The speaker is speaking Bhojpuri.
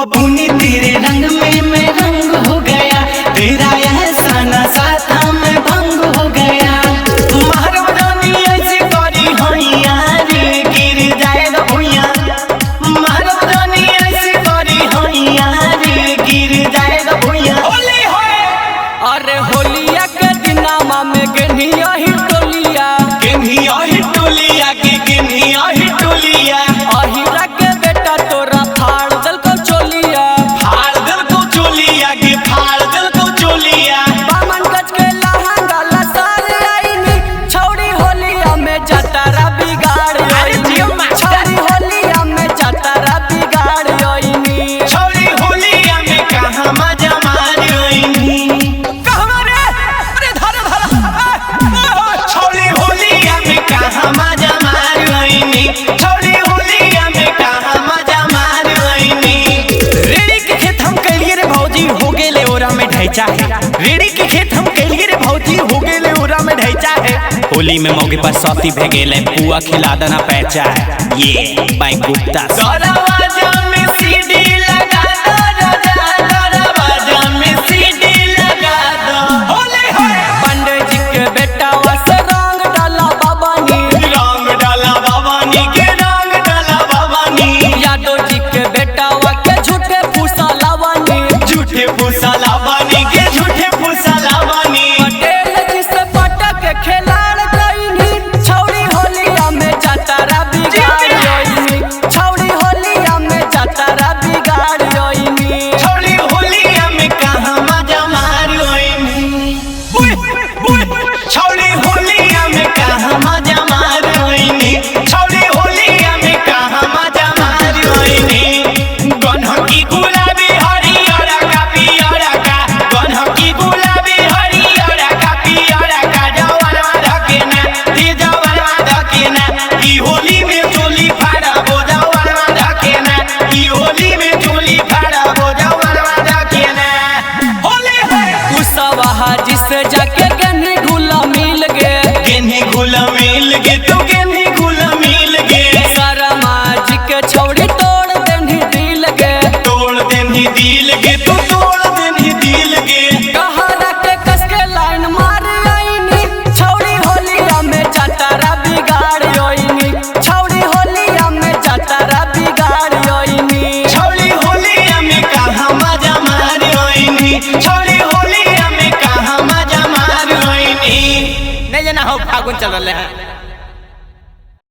बबूनी तेरे रंग में मैं रंग हो गया, तेरा यह साना साथा में भंग हो गया। महारानी ऐसे करी होइया रे गिर जाए भुइया, महारानी ऐसे करी होइया रे गिर जाए भुइया। होली होए अरे होलिया के दिनामा में गेनिया ही टोलिया, गेनिया ही टोलिया के गेनिया ही टोलिया। अहिरा के बेटा तोरा फाड़ दल को चोलिया, फाड़ दल को चोलिया के फाड़ दल को चोलिया। बामन गज के लहंगा लसार आईनी, छौड़ी होलिया में जतारा बिगाड़ आईनी, छौड़ी होलिया में जतारा बिगाड़ आईनी। छौड़ी होलिया में कहाँ मजा मार आईनी, कहवा रे अरे धर छौड़ी होलिया में कहाँ मजा मार आईनी, छौड़ी होलिया में कहाँ मजा मार आईनी। रेड़ी के खेत हम कलिए रे भौजी हो गेले ओरा में ढैचा है, रेड़ी के खेत हम कलिए रे भौजी हो गेले ओरा में ढैचा है। होली में मौके पर सौती भेगेले पुआ खिला देना पैचा है, ये बाई गुप्ता। दरवाजा में सीडी लगा दो राजा, दरवाजा में सीडी लगा दो। होली होए पंडित जी के बेटा वसे रंग डाला बाबानी, रंग डाला बाबानी के रंग डाला बाबानी। यादव जी के बेटा वाके झूठे फूसा लावानी, झूठे फूसा लावानी के झूठे फूसा लावानी। पटेल जी से पटक के खिलाड़ गईनी, छौड़ी होलिया में जतारा बिगाड़ गईनी, छौड़ी होलिया में जतारा बिगाड़ गईनी। छौड़ी होलिया में कहाँ मजा मार आईनी, छौड़ी होलिया में कहाँ मजा मार आईनी, छौड़ी होलिया में कहाँ मजा मार आईनी। गन्हकी गुलाबी हरियर का पियर का, गन्हकी गुलाबी हरियर का पियर का। जवरवा धकेना ये जवरवा धकेना, ई होली में चोली फाड़ा बो जवरवा धकेना, ई होली में चोली फाड़ा बो जवरवा धकेना। होली है कुशवाहा जिससे जाके गन्नी घुला मिल गे, गेन्ही घुला मिल गे तू गेन्ही घुला मिल गे। शर्मा जी के छौड़ी तोड़ देनी दिल गे, तोड़ देनी दिल गे तू तोड़ देनी दिल गे। कहरा के कस के लाइन मार आईनी, छौड़ी होलिया में जतारा बिगाड़ आईनी, छौड़ी होलिया में जतारा बिगाड़ आईनी। छौड़ी होलिया में कहाँ मजा मार आईनी, छौड़ी होलिया में कहाँ मजा मार आईनी। नहीं जना हो फागुन चल रहे हैं।